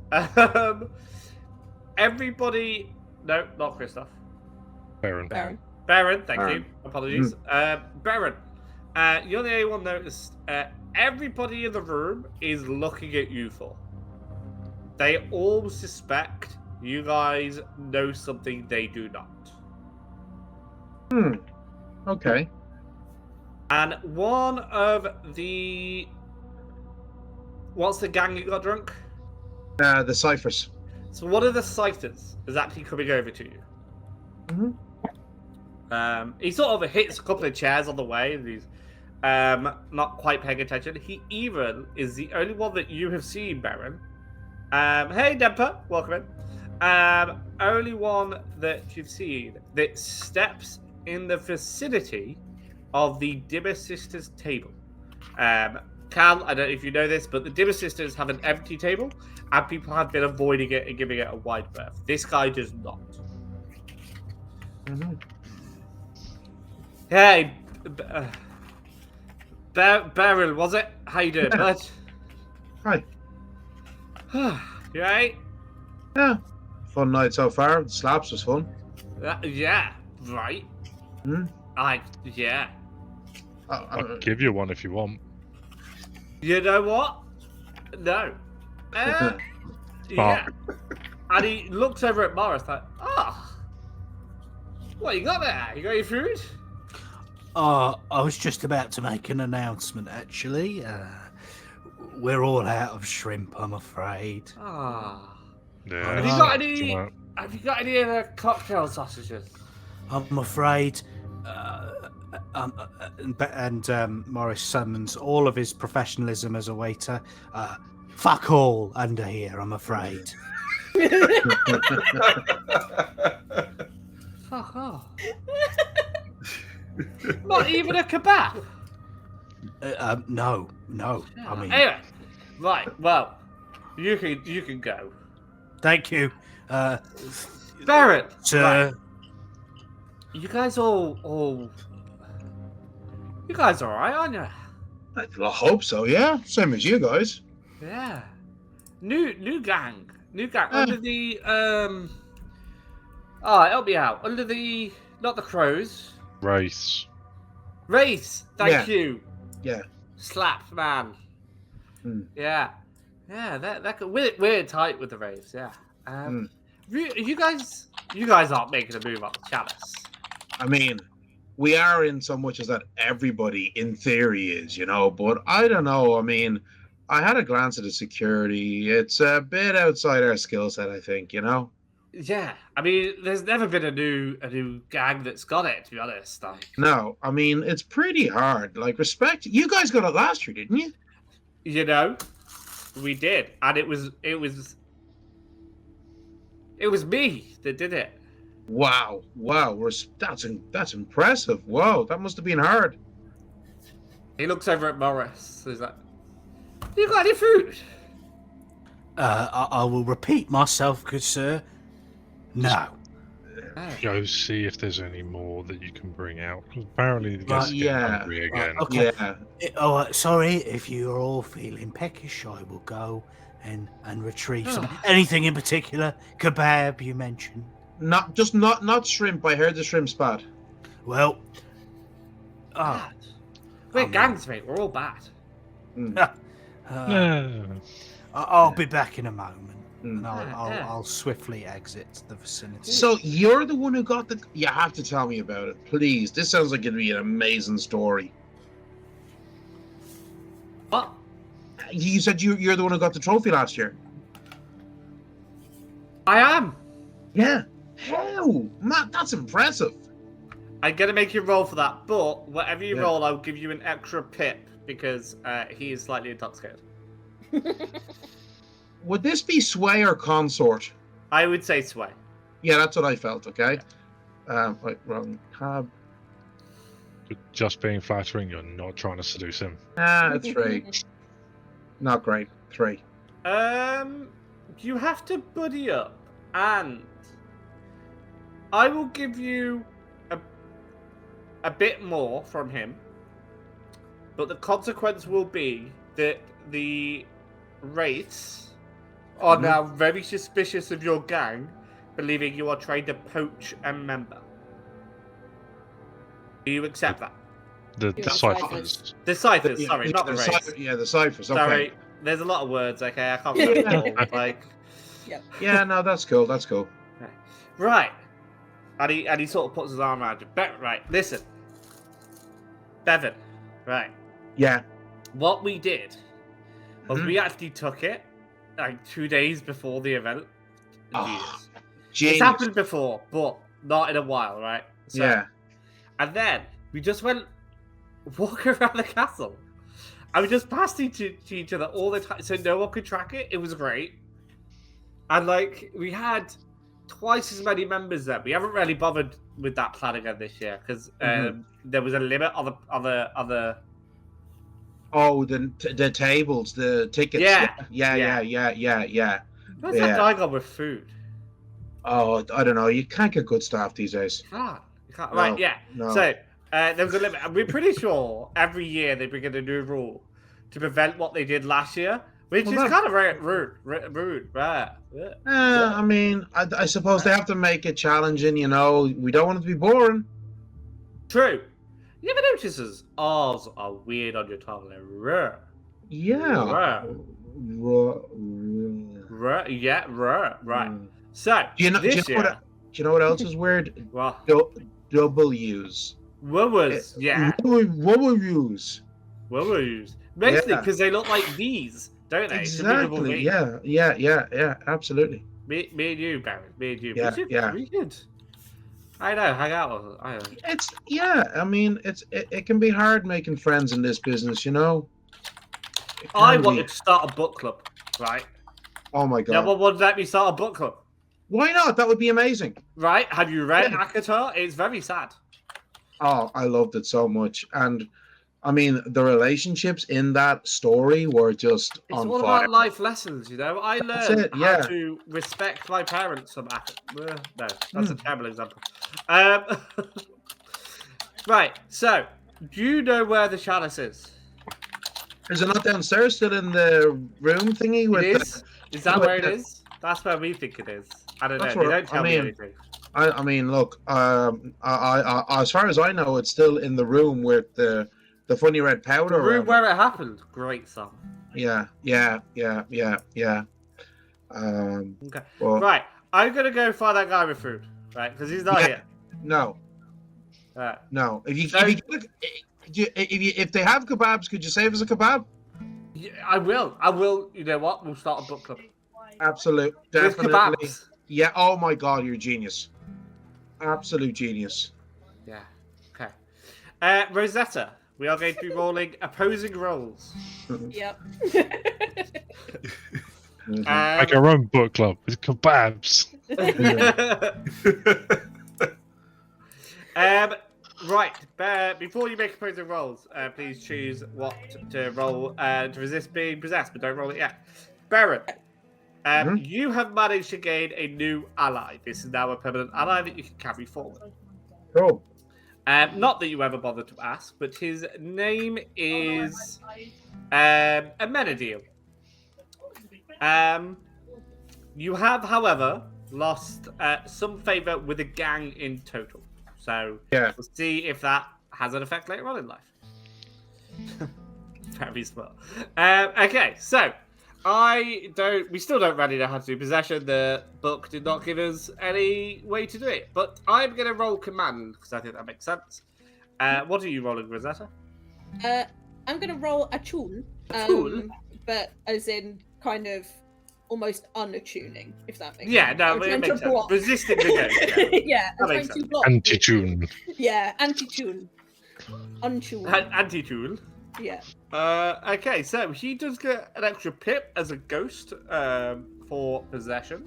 Everybody... No, not Christoph. Baron. Baron. Baron, thank you. Baron. Apologies. Baron, you're the only one noticed. Everybody in the room is looking at you for. They all suspect you guys know something they do not. Okay. And one of the... What's the gang who got drunk? The ciphers. So one of the sighters is actually coming over to you. He sort of hits a couple of chairs on the way, and he's not quite paying attention. He even is the only one that you have seen, Baron. Hey, Demper, welcome in. Only one that you've seen that steps in the vicinity of the Dimmer Sisters table. Cal, I don't know if you know this, but the Dimmer Sisters have an empty table, and people have been avoiding it and giving it a wide berth. This guy does not. Hey, Beryl, was it? How you doing, bud? Hi. You right? Yeah. Fun night so far. The slaps was fun. Yeah, right. Yeah. I'll give you one if you want. You know what? No. Yeah. And he looks over at Morris like, what you got there? You got your food? I was just about to make an announcement, actually. We're all out of shrimp, I'm afraid. Yeah. Have you got any? Have you got any of the cocktail sausages? I'm afraid. Morris summons all of his professionalism as a waiter. Fuck all under here, I'm afraid. Fuck off. Not even a kebab. No. I mean, Anyway, right. Well, you can go. thank you, Barrett, sir. right. You guys all you guys all right, aren't you? I hope so, yeah. Same as you guys. Yeah. New gang. Under the help me out. Under the not the crows. Race. Thank you. Yeah. Slap man. Yeah. We're tight with the Wraiths, yeah. You guys aren't making a move up the Chalice. I mean, we are in so much as that everybody in theory is, but I don't know. I mean, I had a glance at the security. It's a bit outside our skill set, I think, Yeah, I mean, there's never been a new gang that's got it, to be honest. Like, No, I mean, it's pretty hard. Like, respect. You guys got it last year, didn't you? we did, and it was me that did it. Wow. That's impressive. Whoa, that must have been hard. He looks over at Morris. He's like, "You got any food?" I will repeat myself, good sir. No. Go see if there's any more that you can bring out. 'Cause apparently the guests get yeah. hungry again. Okay. Yeah. Sorry, if you're all feeling peckish, I will go and retrieve some. Anything in particular? Kebab, you mentioned. Not shrimp. I heard the shrimp's bad. Well, Bad. We're gangs, mate. We're all bad. I'll be back in a moment. And Yeah. I'll swiftly exit the vicinity. So you're the one who got the... You have to tell me about it, please. This sounds like it'd be an amazing story. What? You said you're the one who got the trophy last year. I am. Yeah. How? Matt, that's impressive. I'm gonna make you roll for that, but whatever you Yeah. roll, I'll give you an extra pip because he is slightly intoxicated. Would this be sway or consort? I would say sway. Yeah, that's what I felt, okay? Wait, wrong tab. Just being flattering, you're not trying to seduce him. Ah, 3. Not great. 3. You have to buddy up, and I will give you a bit more from him, but the consequence will be that the wraiths are now very suspicious of your gang, believing you are trying to poach a member. Do you accept that? The You're ciphers. The ciphers, sorry, not the wraiths. Yeah, the ciphers. Okay. Sorry, there's a lot of words. Okay, I can't remember them all. Like, Yeah, no, that's cool. That's cool. right, and he sort of puts his arm around you. Right, listen, Bevan. Right, Yeah. what we did was Mhm. we actually took it like 2 days before the event. Oh, It's Genius. happened before, but not in a while, right? So, Yeah. And then we just went walking around the castle. And we just passed each other all the time, so no one could track it. It was great. And like we had twice as many members there. We haven't really bothered with that plan again this year because there was a limit on the Oh, the tables, the tickets. Yeah. Yeah. Where's that guy gone with food? Oh, I don't know. You can't get good staff these days. You can't. No, Right, yeah. no. So there was a limit, and we're pretty sure every year they bring in a new rule to prevent what they did last year, which is kind of rude. Right? Yeah. I mean, I suppose they have to make it challenging. You know, we don't want it to be boring. True. You ever notice as R's are weird on your tongue? Like, ruh. Yeah. Right. So Do you know this year, do you know what else is weird? well, W's. what was W's. mostly Yeah. because they look like these, don't they? It's a beautiful Exactly. thing. Yeah. Absolutely. Me and you, Barry. Me and you. Yeah. We should. I know. Hang out. I know. It's I mean, it can be hard making friends in this business, you know. It I can be. wanted to start a book club, right? Oh my god. No one would let me start a book club, Why not? That would be amazing. right? Have you read Yeah. Akatar? It's very sad. Oh, I loved it so much, and I mean, the relationships in that story were just It's on all fire. about life lessons, you know. I That's learned it, yeah. how to respect my parents. No, that's a terrible example. Right. So, do you know where the Chalice is? Is it not downstairs, still in the room thingy? With It is. Is that with where it the- is? That's where we think it is. I don't know. That's They where- don't tell I me mean, anything. I mean, look. I as far as I know, it's still in the room with the funny red powder. The room around where it happened. Great song. it. Yeah. Okay. Well, Right. I'm gonna go find that guy with food. Right, because he's not Yeah. here. no. Right. No. If So- if they have kebabs, could you save us a kebab? Yeah, I will. You know what? We'll start a book club Absolute, with definitely. kebabs. Yeah. Oh my God, you're a genius. Absolute genius. Yeah. Okay. Rosetta, we are going to be rolling opposing roles. Yep. Like our own book club with kebabs. Right. Before you make opposing rolls, please choose what to roll to resist being possessed, but don't roll it yet. Baron, you have managed to gain a new ally. This is now a permanent ally that you can carry forward. Cool. Not that you ever bothered to ask, but his name is Amenadiel. You have, however, lost some favour with a gang in total. So Yeah. we'll see if that has an effect later on in life. Very smart. Okay, so we still don't really know how to do possession. The book did not give us any way to do it, but I'm going to roll command because I think that makes sense. What are you rolling, Rosetta? I'm gonna roll a tool. A tool? But as in kind of almost unattuning, if that makes Yeah, sense. no, I'm it trying makes to sense. block. Resisting the ghost. Yeah. Yeah, I'm That trying makes to sense. block. Anti-tune. Yeah, anti-tune. Untune. Anti-tool. Yeah. Okay, so he does get an extra pip as a ghost for possession.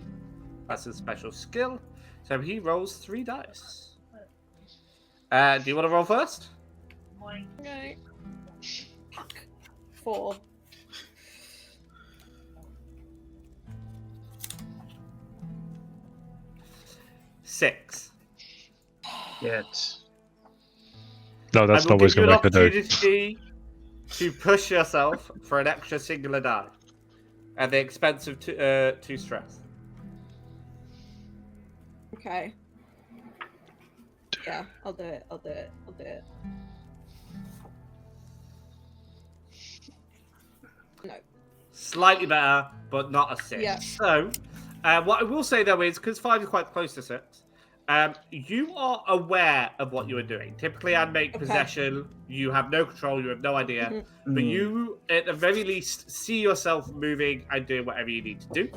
That's a special skill. So he rolls 3 dice. Do you want to roll first? Okay. Fuck. 4. Six. Yet. No, that's I will not what he's give you going an to make a do. opportunity to push yourself for an extra singular die at the expense of 2 stress. Okay. Yeah, I'll do it. No. Slightly better, but not a 6. Yeah. So, what I will say though is, because 5 is quite close to 6, you are aware of what you are doing. Typically, I'd make Okay. possession. You have no control. You have no idea. Mhm. But you, at the very least, see yourself moving and doing whatever you need to do.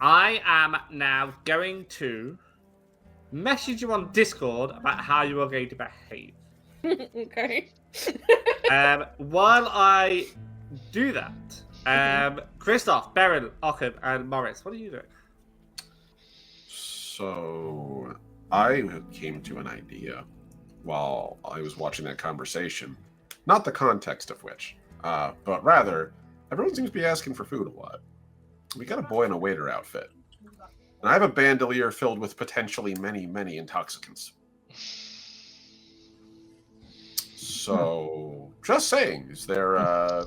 I am now going to message you on Discord about how you are going to behave. Okay. While I do that, Christoph, Beryl, Ockham, and Morris, what are you doing? So, I came to an idea while I was watching that conversation. Not the context of which, but rather, everyone seems to be asking for food a lot. We got a boy in a waiter outfit. And I have a bandolier filled with potentially many, many intoxicants. So, just saying, is there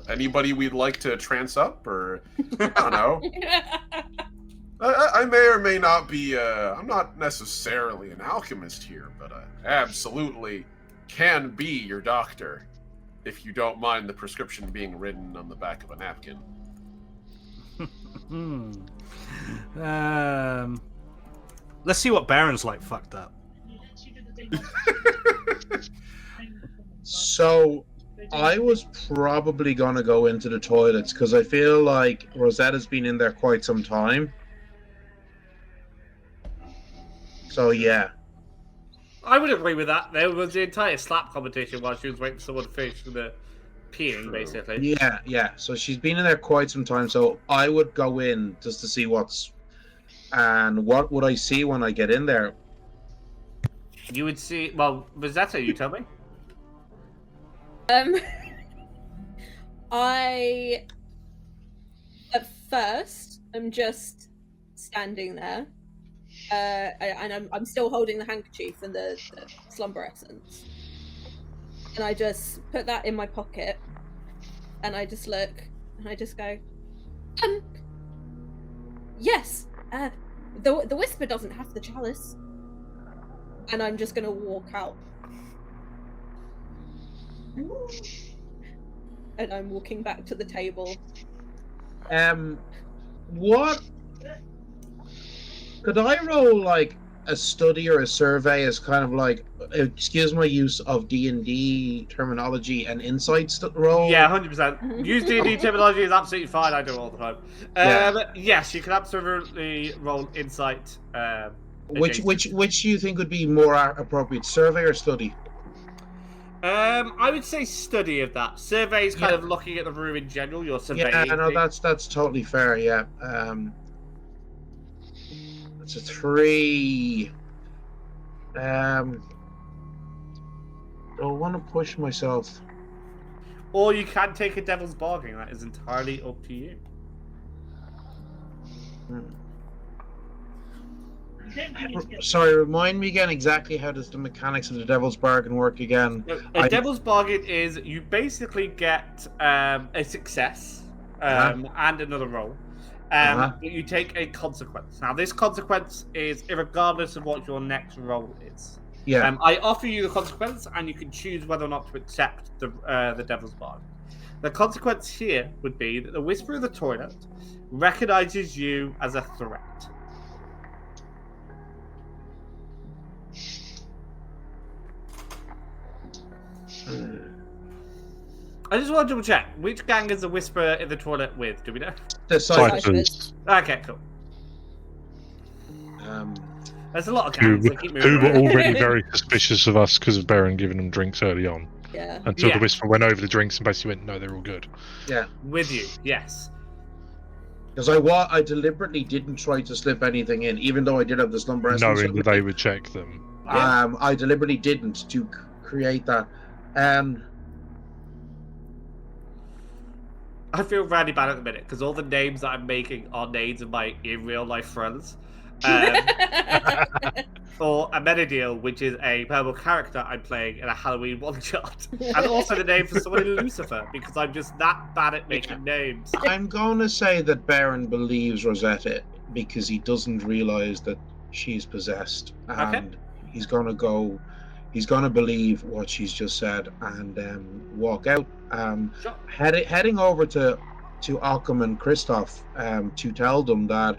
anybody we'd like to trance up? Or, I don't know. I may or may not be, I'm not necessarily an alchemist here, but I absolutely can be your doctor, if you don't mind the prescription being written on the back of a napkin. Let's see what Baron's like fucked up. So, I was probably going to go into the toilets because I feel like Rosetta's been in there quite some time. So, yeah. I would agree with that. There was the entire slap competition while she was waiting for someone to finish the peeing, basically. Yeah. So she's been in there quite some time. So I would go in just to see what's... And what would I see when I get in there? You would see... Well, Rosetta, you tell me. I... At first, I'm just standing there. And I'm still holding the handkerchief and the slumber essence. And I just put that in my pocket. And I just look. And I just go, yes. The Whisper doesn't have the chalice. And I'm just going to walk out. And I'm walking back to the table. What? Could I roll like a study or a survey as kind of like, excuse my use of D&D terminology, and insight roll? Yeah, 100%. Use D&D terminology is absolutely fine. I do it all the time. Yes, you can absolutely roll insight. Which do you think would be more appropriate, survey or study? I would say study of that. Survey is kind of looking at the room in general. You're surveying. Yeah, no, that's totally fair. Yeah. It's a 3. Do I want to push myself? Or you can take a devil's bargain. That is entirely up to you. Sorry, remind me again exactly how does the mechanics of the devil's bargain work again? A devil's bargain is you basically get a success and another roll. But you take a consequence. Now, this consequence is irregardless of what your next roll is. Yeah. I offer you the consequence, and you can choose whether or not to accept the devil's bargain. The consequence here would be that the Whisper of the Toilet recognizes you as a threat. I just want to double check. Which gang is the Whisperer in the toilet with? Do we know? The Cyphers. Cyphers. Okay, cool. There's a lot of Who, gangs that keep who moving were around. already very suspicious of us because of Baron giving them drinks early on. Yeah. Until Yeah. the Whisper went over the drinks and basically went, no, they're all good. Yeah. With you, yes. Because I deliberately didn't try to slip anything in, even though I did have the slumber essence. Knowing that they would check them. I deliberately didn't to create that. I feel really bad at the minute because all the names that I'm making are names of my in real life friends. For Amenadiel, which is a purple character I'm playing in a Halloween one-shot. And also the name for someone in Lucifer, because I'm just that bad at making names. I'm going to say that Baron believes Rosetta because he doesn't realise that she's possessed. And he's going to believe what she's just said and walk out. Sure. Heading over to Occam and Christoph to tell them that,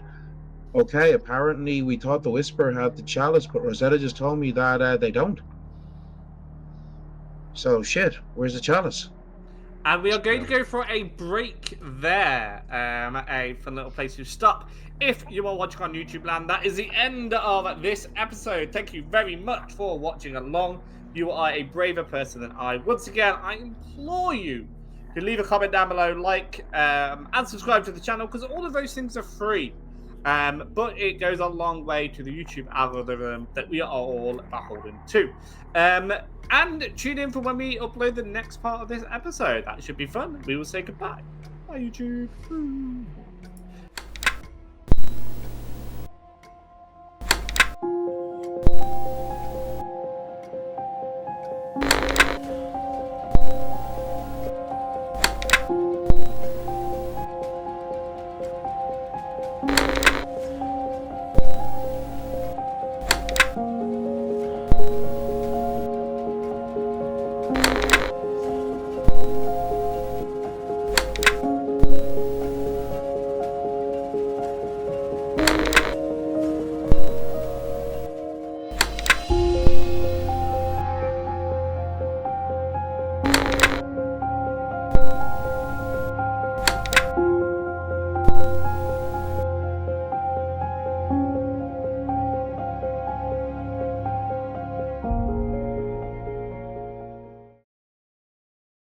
okay, apparently we thought the Whisperer had the Chalice, but Rosetta just told me that they don't. So, shit, where's the Chalice? And we are going to go for a break there. A fun little place to stop. If you are watching on YouTube land, that is the end of this episode. Thank you very much for watching along. You are a braver person than I. Once again, I implore you to leave a comment down below, like, and subscribe to the channel, because all of those things are free. But it goes a long way to the YouTube algorithm that we are all beholden to. And tune in for when we upload the next part of this episode. That should be fun. We will say goodbye. Bye, YouTube.